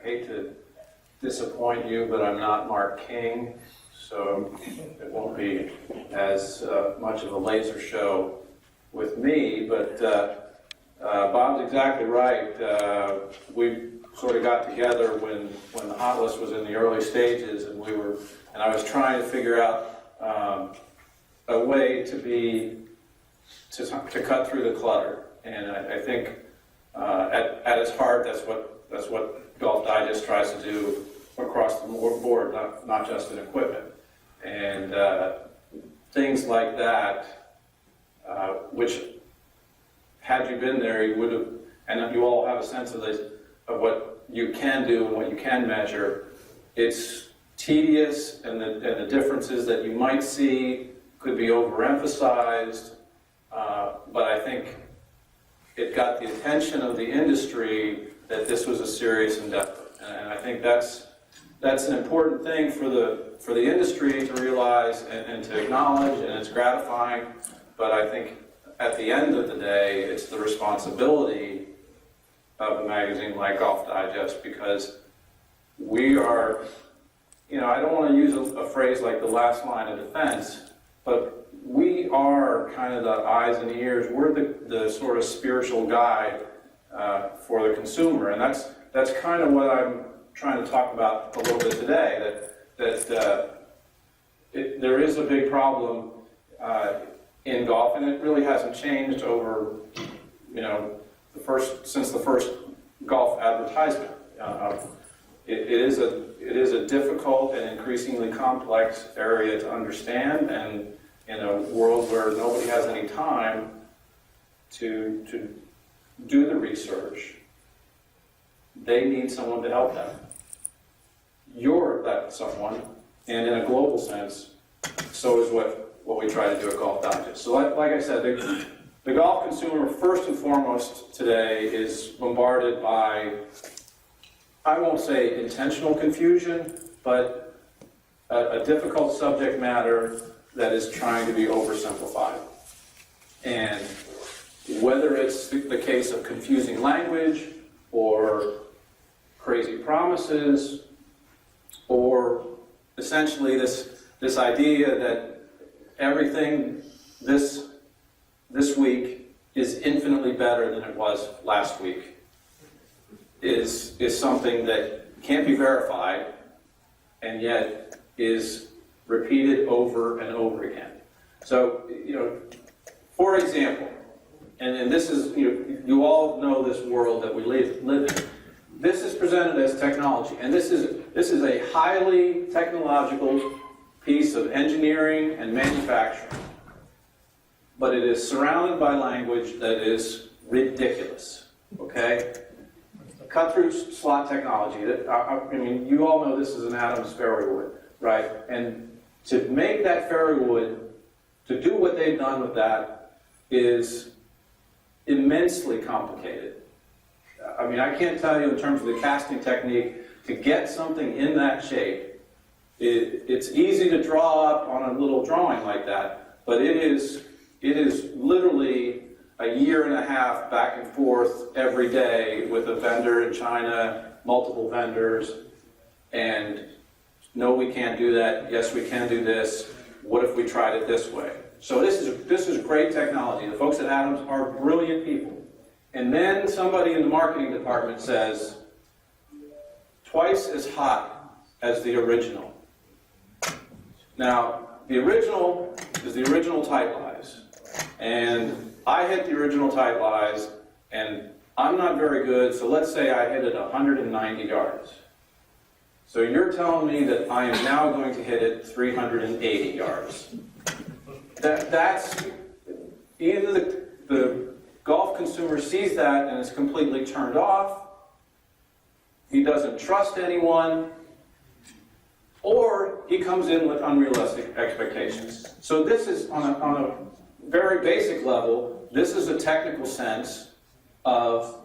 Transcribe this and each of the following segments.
hate to disappoint you, but I'm not Mark King, so it won't be as much of a laser show with me, but Bob's exactly right. We sort of got together when the hot list was in the early stages, and I was trying to figure out a way to cut through the clutter. And I think at its heart, that's what Golf Digest tries to do across the board, not just in equipment. And things like that, which had you been there, you would have, and you all have a sense of this, of what you can do and what you can measure. It's tedious, and the differences that you might see could be overemphasized, but I think it got the attention of the industry that this was a serious endeavor, and I think that's an important thing for the industry to realize and to acknowledge, and it's gratifying. But I think at the end of the day, it's the responsibility of a magazine like Golf Digest, because we are, I don't want to use a phrase like the last line of defense, but we are kind of the eyes and ears. We're the sort of spiritual guide for the consumer, and that's kind of what I'm trying to talk about a little bit today. That there is a big problem in golf, and it really hasn't changed over since the first golf advertisement. It is a difficult and increasingly complex area to understand, and in a world where nobody has any time to do the research, they need someone to help them. You're that someone, and in a global sense, so is what we try to do at Golf Digest. So like I said, the golf consumer, first and foremost today, is bombarded by, I won't say intentional confusion, but a difficult subject matter that is trying to be oversimplified. And whether it's the case of confusing language, or crazy promises, or essentially this idea that everything this week is infinitely better than it was last week, is something that can't be verified, and yet is repeated over and over again. So, for example, and this is, you all know this world that we live in. This is presented as technology, and this is a highly technological piece of engineering and manufacturing, but it is surrounded by language that is ridiculous. Okay, cut-through slot technology. You all know this is an Adams fairway wood, right? And to make that fairway wood, to do what they've done with that, is immensely complicated. I can't tell you in terms of the casting technique, to get something in that shape, it's easy to draw up on a little drawing like that, but it is literally a year and a half back and forth every day with a vendor in China, multiple vendors, and no, we can't do that. Yes, we can do this. What if we tried it this way? So this is great technology. The folks at Adams are brilliant people. And then somebody in the marketing department says, twice as hot as the original. Now, the original is the original tight lies. And I hit the original tight lies, and I'm not very good, so let's say I hit it 190 yards. So you're telling me that I am now going to hit it 380 yards. That's either the golf consumer sees that and is completely turned off, he doesn't trust anyone, or he comes in with unrealistic expectations. So this is, on a very basic level, this is a technical sense of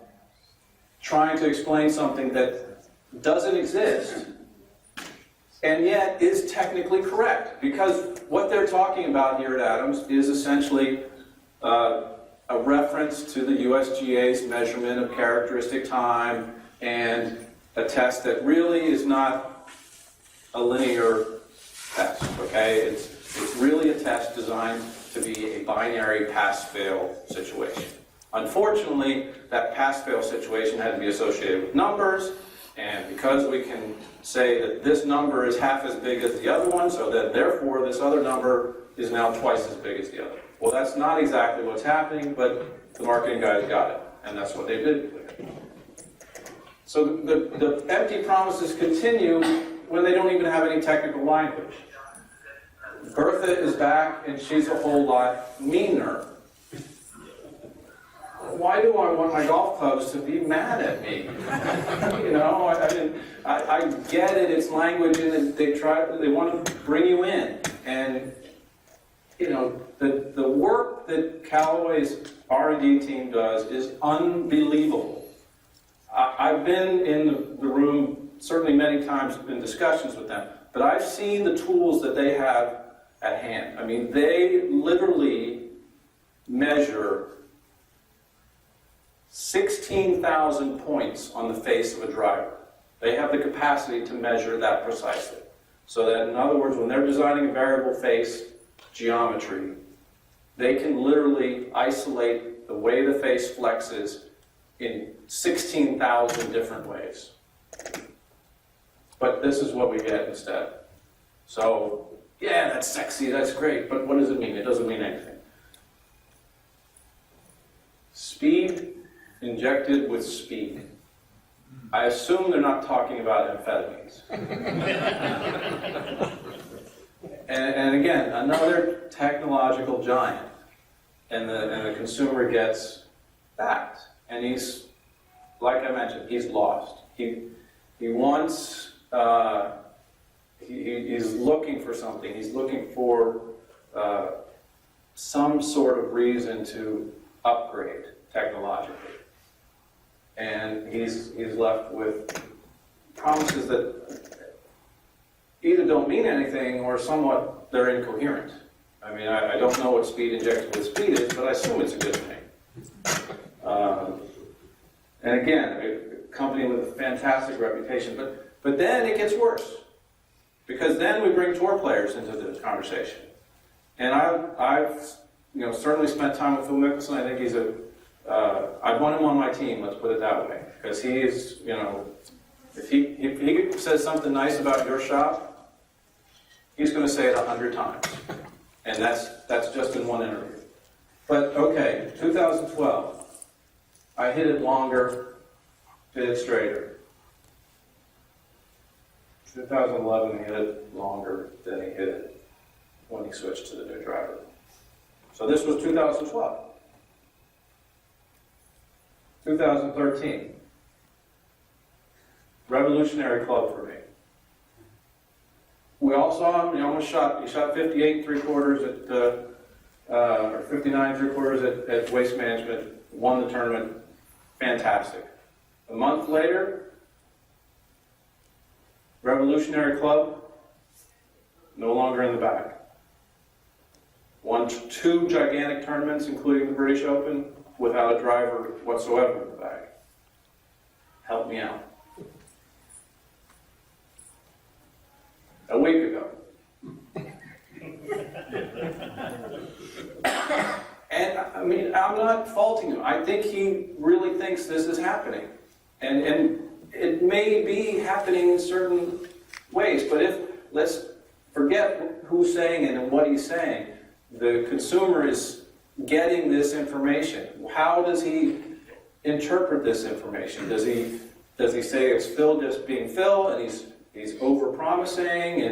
trying to explain something that doesn't exist, and yet is technically correct. Because what they're talking about here at Adams is essentially a reference to the USGA's measurement of characteristic time and a test that really is not a linear test, okay? It's really a test designed to be a binary pass-fail situation. Unfortunately, that pass-fail situation had to be associated with numbers, and because we can say that this number is half as big as the other one, so that therefore this other number is now twice as big as the other. Well, that's not exactly what's happening, but the marketing guys got it, and that's what they did with it. So the empty promises continue when they don't even have any technical language. Bertha is back, and she's a whole lot meaner. Why do I want my golf clubs to be mad at me? You know, I get it, it's language, and they want to bring you in. And, you know, the work that Callaway's R&D team does is unbelievable. I've been in the room certainly many times in discussions with them, but I've seen the tools that they have at hand. I mean, they literally measure 16,000 points on the face of a driver. They have the capacity to measure that precisely. So that, in other words, when they're designing a variable face geometry, they can literally isolate the way the face flexes in 16,000 different ways. But this is what we get instead. So, yeah, that's sexy, that's great, but what does it mean? It doesn't mean anything. Speed injected with speed. I assume they're not talking about amphetamines. and again, another technological giant. And the consumer gets that. And he's, like I mentioned, he's lost. He wants, he's looking for something. He's looking for some sort of reason to upgrade technologically. And he's left with promises that either don't mean anything or somewhat they're incoherent. I mean, I don't know what speed injected with speed is, but I assume it's a good thing. And again, a company with a fantastic reputation, but then it gets worse. Because then we bring tour players into this conversation. And I've certainly spent time with Phil Mickelson. I think he's I want him on my team, let's put it that way. Because he is, if he says something nice about your shop, he's going to say it 100 times. And that's just in one interview. But okay, 2012. I hit it longer, hit it straighter. 2011, he hit it longer than he hit it when he switched to the new driver. So this was 2012. 2013. Revolutionary club for me. We all saw him, he shot 58 3/4 or 59 3/4 at Waste Management, won the tournament, fantastic. A month later, Revolutionary Club, no longer in the bag. Won 2 gigantic tournaments, including the British Open, without a driver whatsoever in the bag. Help me out. A week ago. And I mean, I'm not faulting him. I think he really thinks this is happening. And it may be happening in certain ways, but let's forget who's saying it and what he's saying. The consumer is getting this information. How does he interpret this information? Does he say it's Phil just being Phil and he's over-promising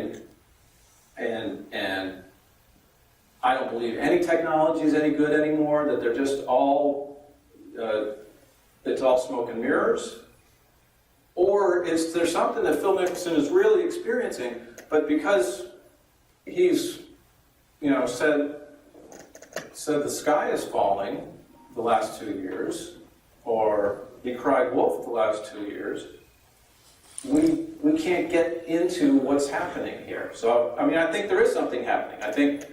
and I don't believe any technology is any good anymore, that they're just all, it's all smoke and mirrors? Or is there something that Phil Mickelson is really experiencing, but because he's, said the sky is falling the last 2 years, or he cried wolf the last 2 years, we can't get into what's happening here. So, I mean, I think there is something happening. I think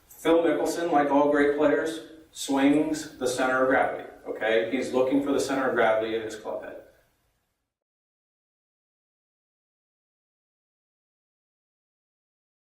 Phil Mickelson, like all great players, swings the center of gravity, okay? He's looking for the center of gravity in his club head.